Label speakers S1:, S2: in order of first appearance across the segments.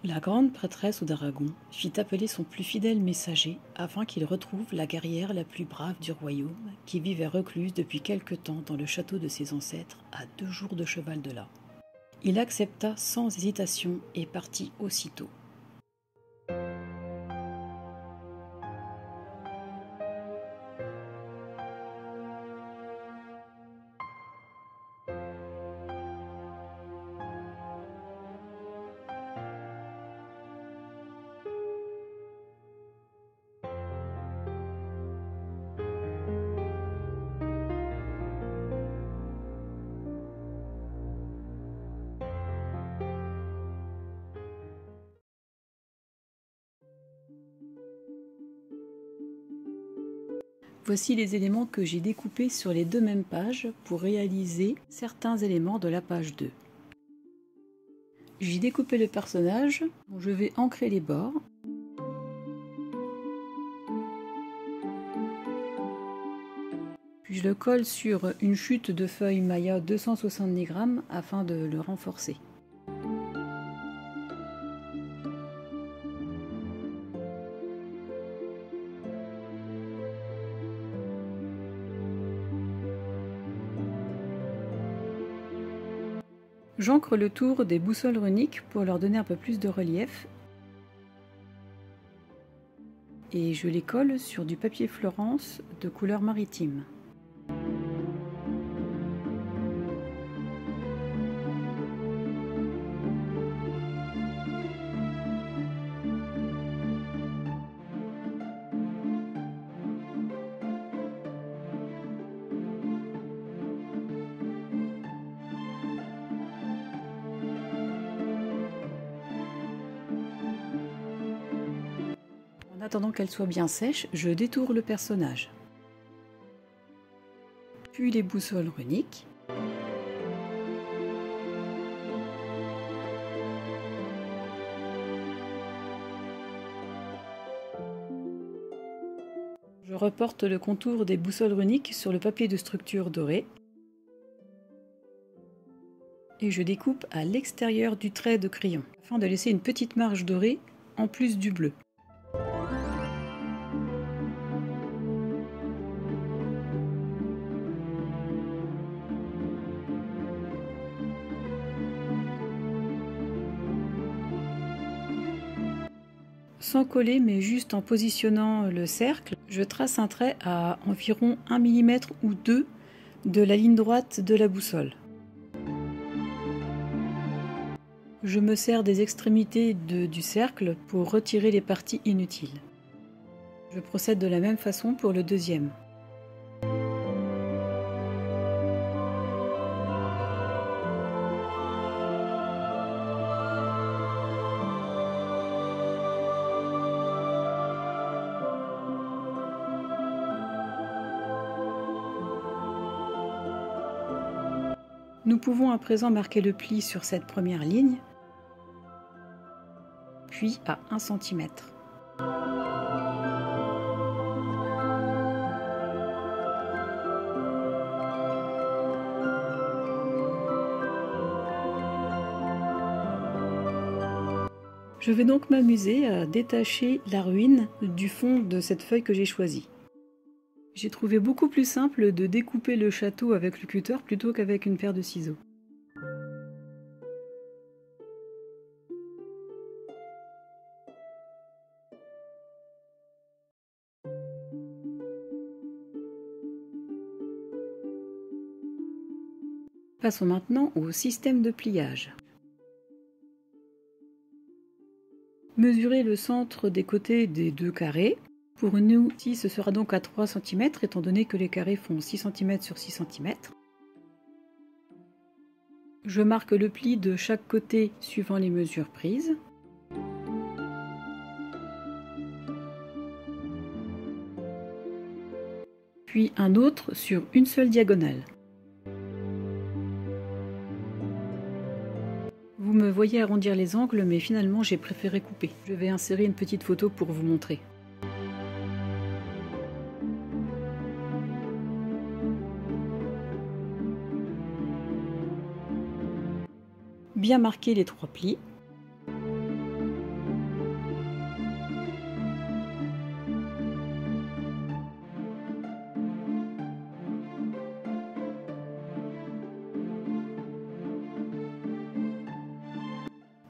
S1: La grande prêtresse d'Aragon fit appeler son plus fidèle messager afin qu'il retrouve la guerrière la plus brave du royaume qui vivait recluse depuis quelque temps dans le château de ses ancêtres à 2 jours de cheval de là. Il accepta sans hésitation et partit aussitôt. Voici les éléments que j'ai découpés sur les 2 mêmes pages pour réaliser certains éléments de la page 2. J'ai découpé le personnage, dont je vais ancrer les bords. Puis je le colle sur une chute de feuilles Maya 270 grammes afin de le renforcer. J'ancre le tour des boussoles runiques pour leur donner un peu plus de relief. Et je les colle sur du papier Florence de couleur maritime. En attendant qu'elle soit bien sèche, je détourne le personnage. Puis les boussoles runiques. Je reporte le contour des boussoles runiques sur le papier de structure doré. Et je découpe à l'extérieur du trait de crayon, afin de laisser une petite marge dorée en plus du bleu. Sans coller mais juste en positionnant le cercle, je trace un trait à environ 1 mm ou 2 de la ligne droite de la boussole. Je me sers des extrémités du cercle pour retirer les parties inutiles. Je procède de la même façon pour le deuxième. Nous pouvons à présent marquer le pli sur cette première ligne, puis à 1 cm. Je vais donc m'amuser à détacher la ruine du fond de cette feuille que j'ai choisie. J'ai trouvé beaucoup plus simple de découper le château avec le cutter plutôt qu'avec une paire de ciseaux. Passons maintenant au système de pliage. Mesurez le centre des côtés des 2 carrés. Pour nous, ici, ce sera donc à 3 cm, étant donné que les carrés font 6 cm sur 6 cm. Je marque le pli de chaque côté suivant les mesures prises. Puis un autre sur une seule diagonale. Vous me voyez arrondir les angles, mais finalement j'ai préféré couper. Je vais insérer une petite photo pour vous montrer. Bien marquer les 3 plis.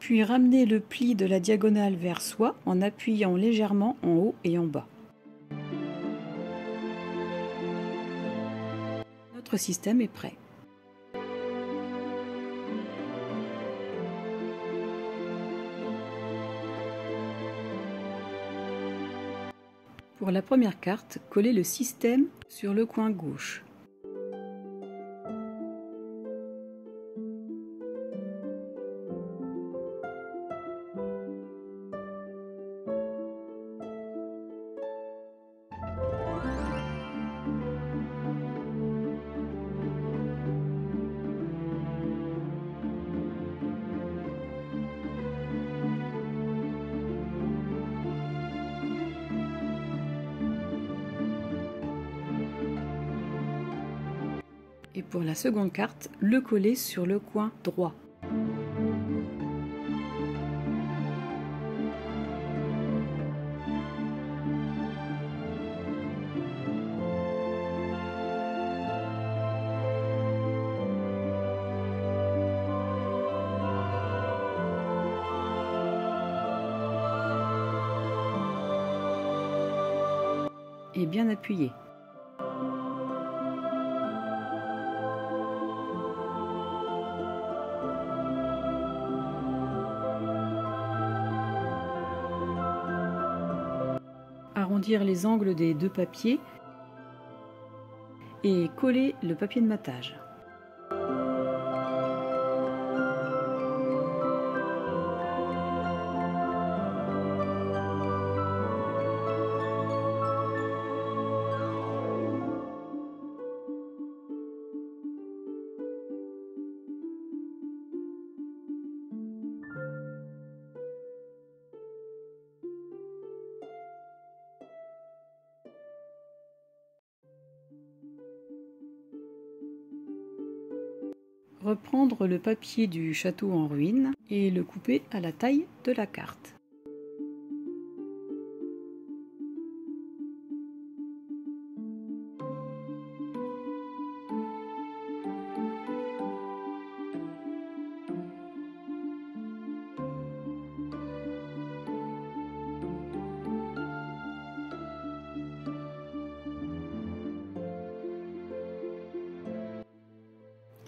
S1: Puis ramenez le pli de la diagonale vers soi en appuyant légèrement en haut et en bas. Notre système est prêt. Pour la première carte, collez le système sur le coin gauche. Et pour la seconde carte, le coller sur le coin droit. Et bien appuyé. Arrondir les angles des deux papiers et coller le papier de matage. Reprendre le papier du château en ruine et le couper à la taille de la carte.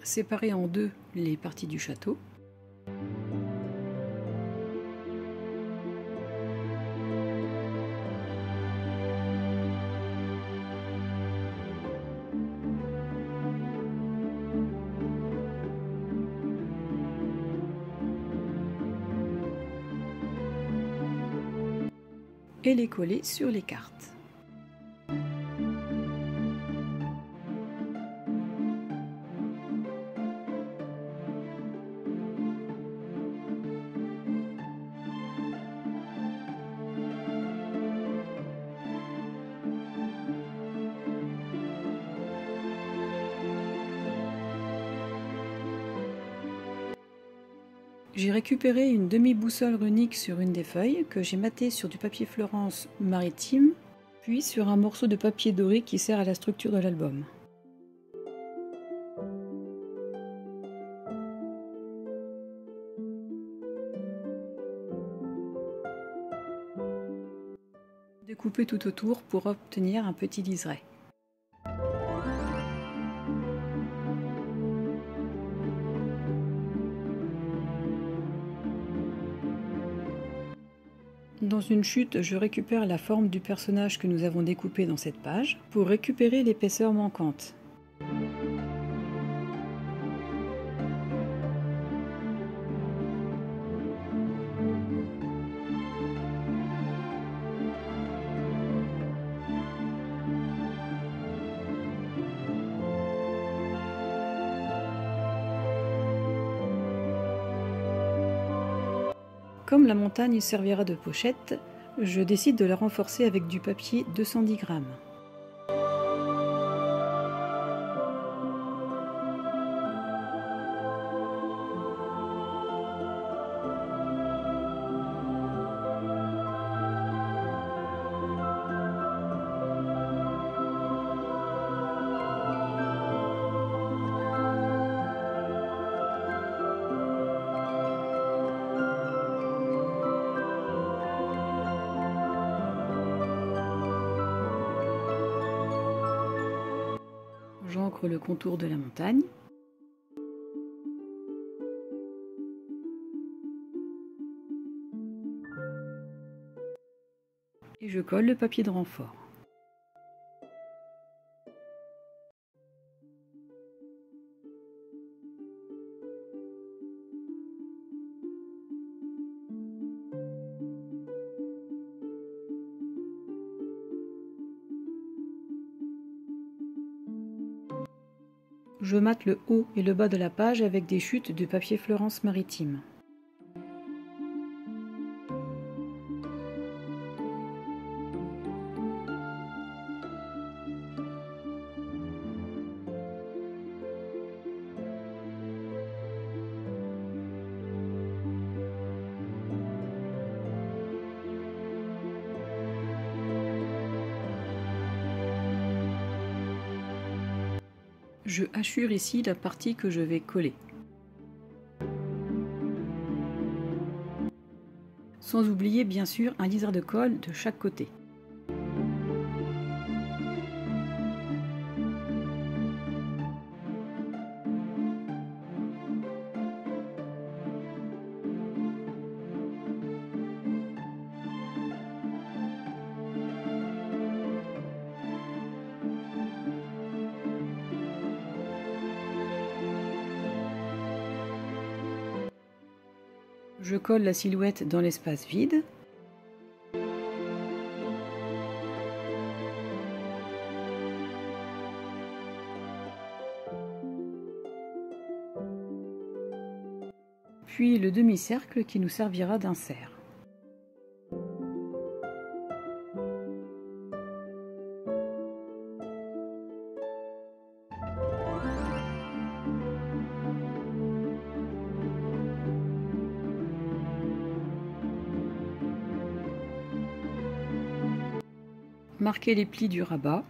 S1: Séparer en deux les parties du château. Et les coller sur les cartes. J'ai récupéré une demi-boussole runique sur une des feuilles que j'ai mattée sur du papier Florence maritime, puis sur un morceau de papier doré qui sert à la structure de l'album. Découper tout autour pour obtenir un petit liseré. Dans une chute, je récupère la forme du personnage que nous avons découpé dans cette page pour récupérer l'épaisseur manquante. Comme la montagne servira de pochette, je décide de la renforcer avec du papier 210 grammes. d'encre le contour de la montagne. Et je colle le papier de renfort. Je mate le haut et le bas de la page avec des chutes de papier Florence Maritime. Je hachure ici la partie que je vais coller. Sans oublier bien sûr un liseur de colle de chaque côté. Je colle la silhouette dans l'espace vide. Puis le demi-cercle qui nous servira d'insert. Marquez les plis du rabat.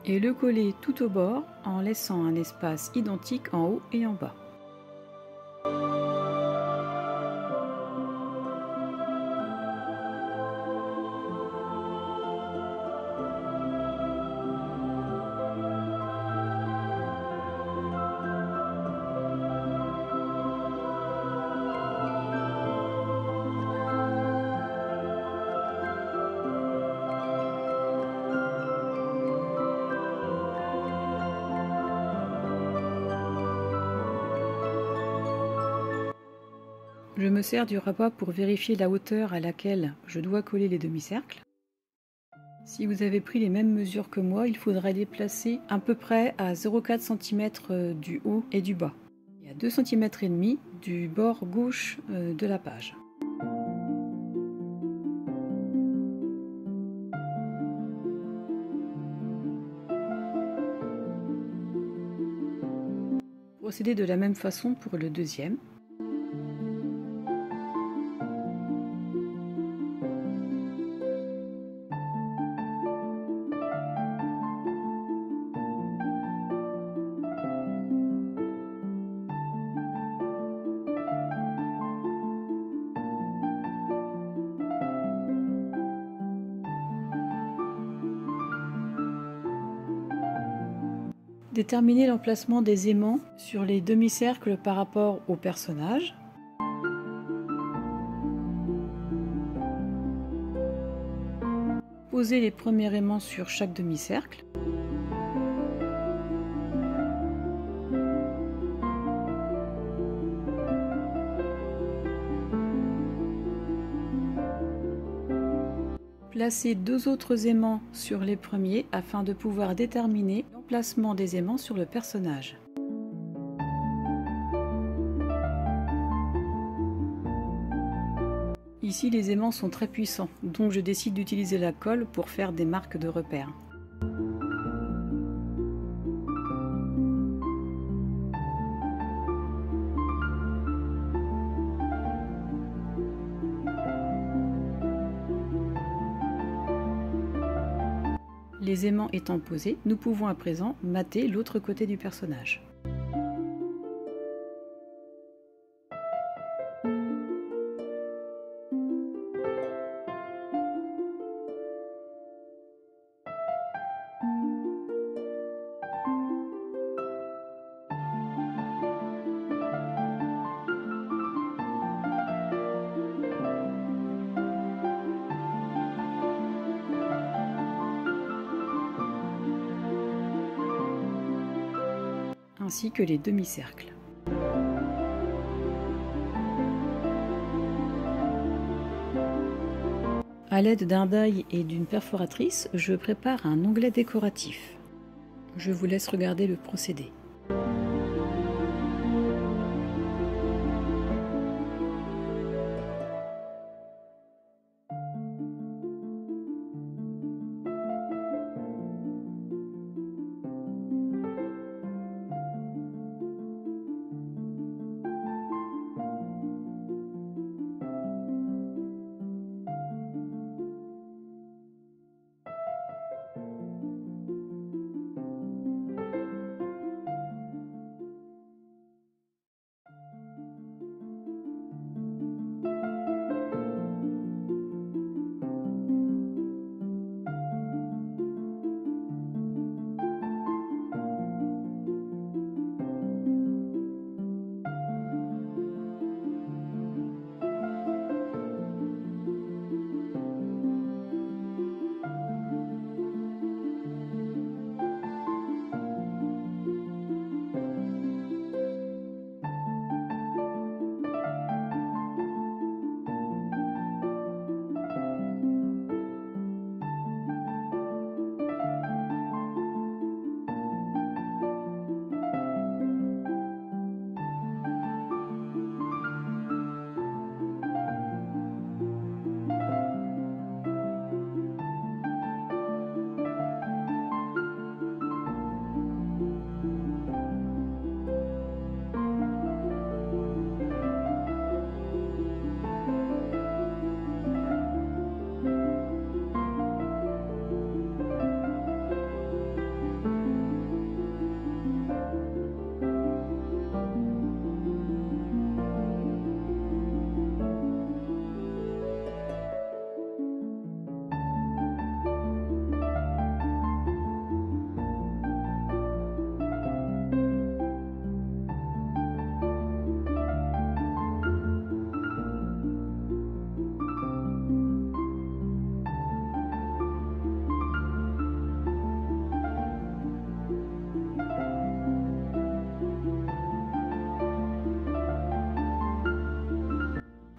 S1: Et le coller tout au bord en laissant un espace identique en haut et en bas. Je me sers du rabat pour vérifier la hauteur à laquelle je dois coller les demi-cercles. Si vous avez pris les mêmes mesures que moi, il faudra les placer à peu près à 0,4 cm du haut et du bas, et à 2,5 cm du bord gauche de la page. Procédez de la même façon pour le deuxième. Déterminez l'emplacement des aimants sur les demi-cercles par rapport au personnage. Posez les premiers aimants sur chaque demi-cercle. Placez deux autres aimants sur les premiers afin de pouvoir déterminer l'emplacement des aimants sur le personnage. Ici, les aimants sont très puissants, donc je décide d'utiliser la colle pour faire des marques de repère. Les aimants étant posés, nous pouvons à présent mater l'autre côté du personnage. Ainsi que les demi-cercles. A l'aide d'un die et d'une perforatrice, je prépare un onglet décoratif. Je vous laisse regarder le procédé.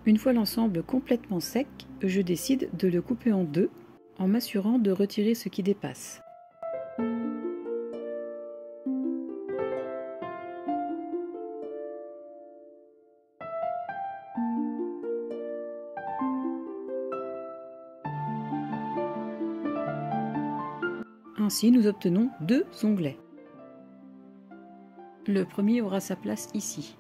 S1: Une fois l'ensemble complètement sec, je décide de le couper en deux en m'assurant de retirer ce qui dépasse. Ainsi, nous obtenons deux onglets. Le premier aura sa place ici.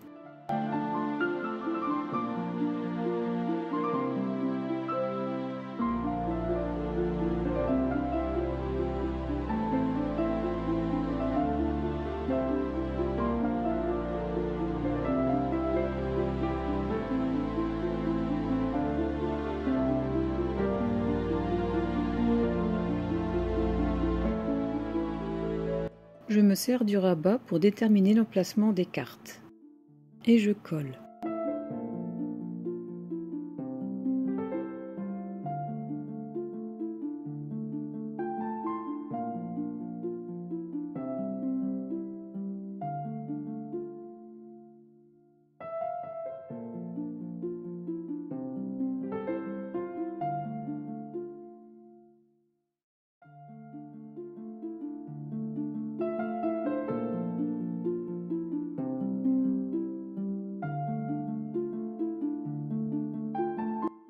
S1: Je me sers du rabat pour déterminer l'emplacement des cartes. Et je colle.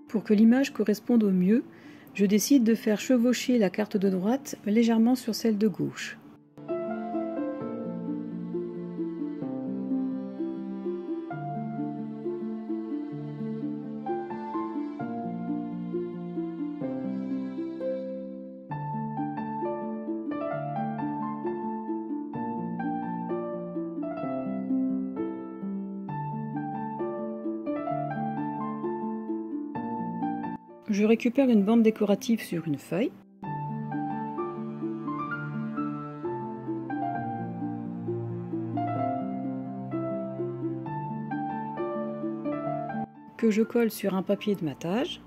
S1: Pour que l'image corresponde au mieux, je décide de faire chevaucher la carte de droite légèrement sur celle de gauche. Je récupère une bande décorative sur une feuille. Que je colle sur un papier de matage.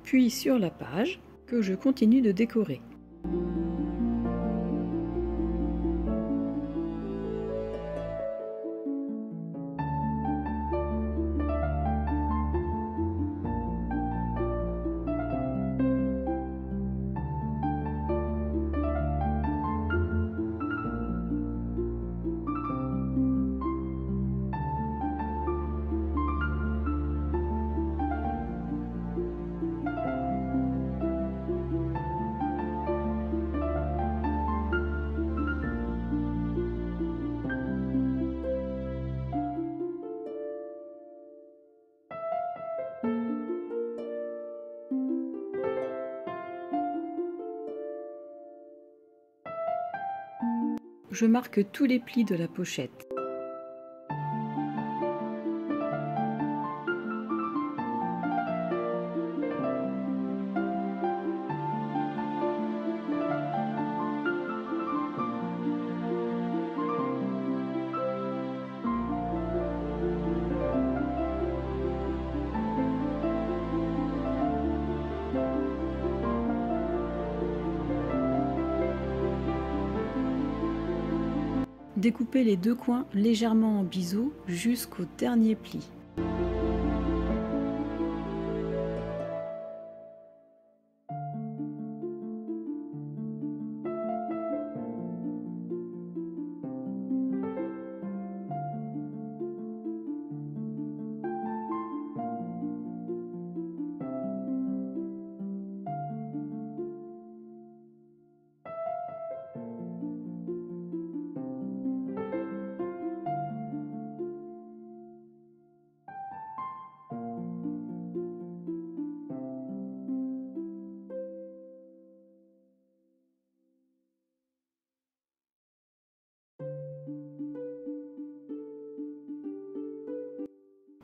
S1: Puis sur la page, que je continue de décorer. Je marque tous les plis de la pochette. Découpez les deux coins légèrement en biseau jusqu'au dernier pli.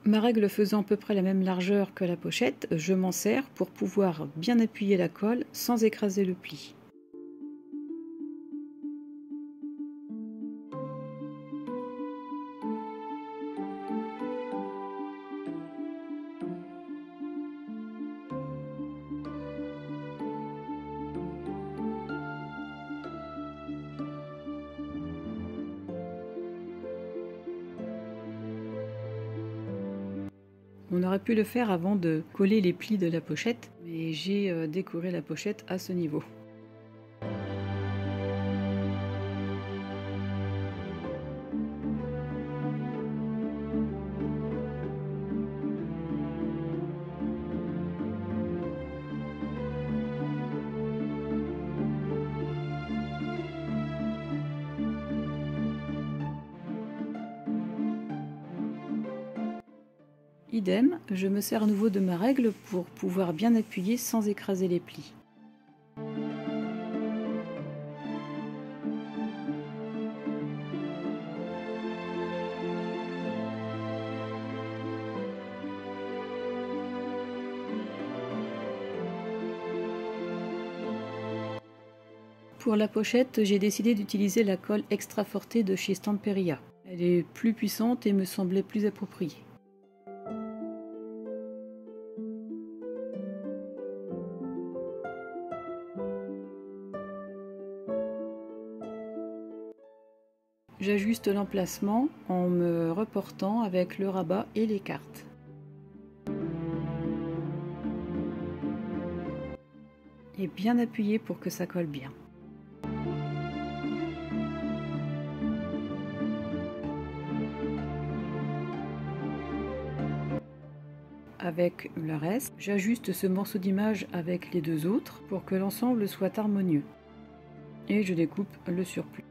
S1: Ma règle faisant à peu près la même largeur que la pochette, je m'en sers pour pouvoir bien appuyer la colle sans écraser le pli. On aurait pu le faire avant de coller les plis de la pochette, mais j'ai décoré la pochette à ce niveau. Idem, je me sers à nouveau de ma règle pour pouvoir bien appuyer sans écraser les plis. Pour la pochette, j'ai décidé d'utiliser la colle Extra Forte de chez Stamperia. Elle est plus puissante et me semblait plus appropriée. J'ajuste l'emplacement en me reportant avec le rabat et les cartes. Et bien appuyer pour que ça colle bien. Avec le reste, j'ajuste ce morceau d'image avec les deux autres pour que l'ensemble soit harmonieux. Et je découpe le surplus.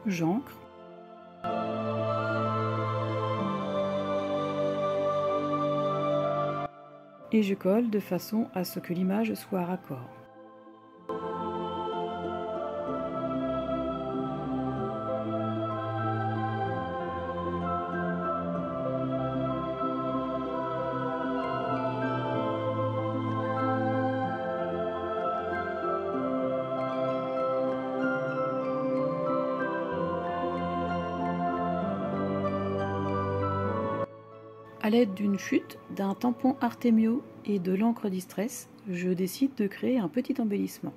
S1: j'ancre. Et je colle de façon à ce que l'image soit raccord. A l'aide d'une chute, d'un tampon Artemio et de l'encre Distress, je décide de créer un petit embellissement.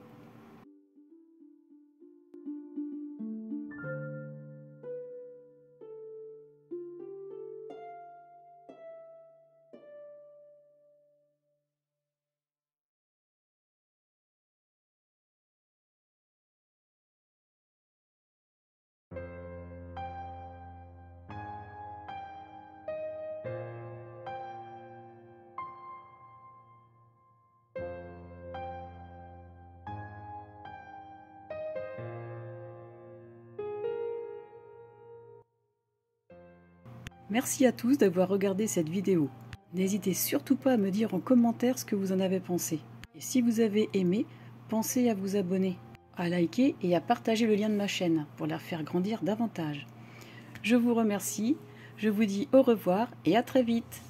S1: Merci à tous d'avoir regardé cette vidéo. N'hésitez surtout pas à me dire en commentaire ce que vous en avez pensé. Et si vous avez aimé, pensez à vous abonner, à liker et à partager le lien de ma chaîne pour la faire grandir davantage. Je vous remercie, je vous dis au revoir et à très vite.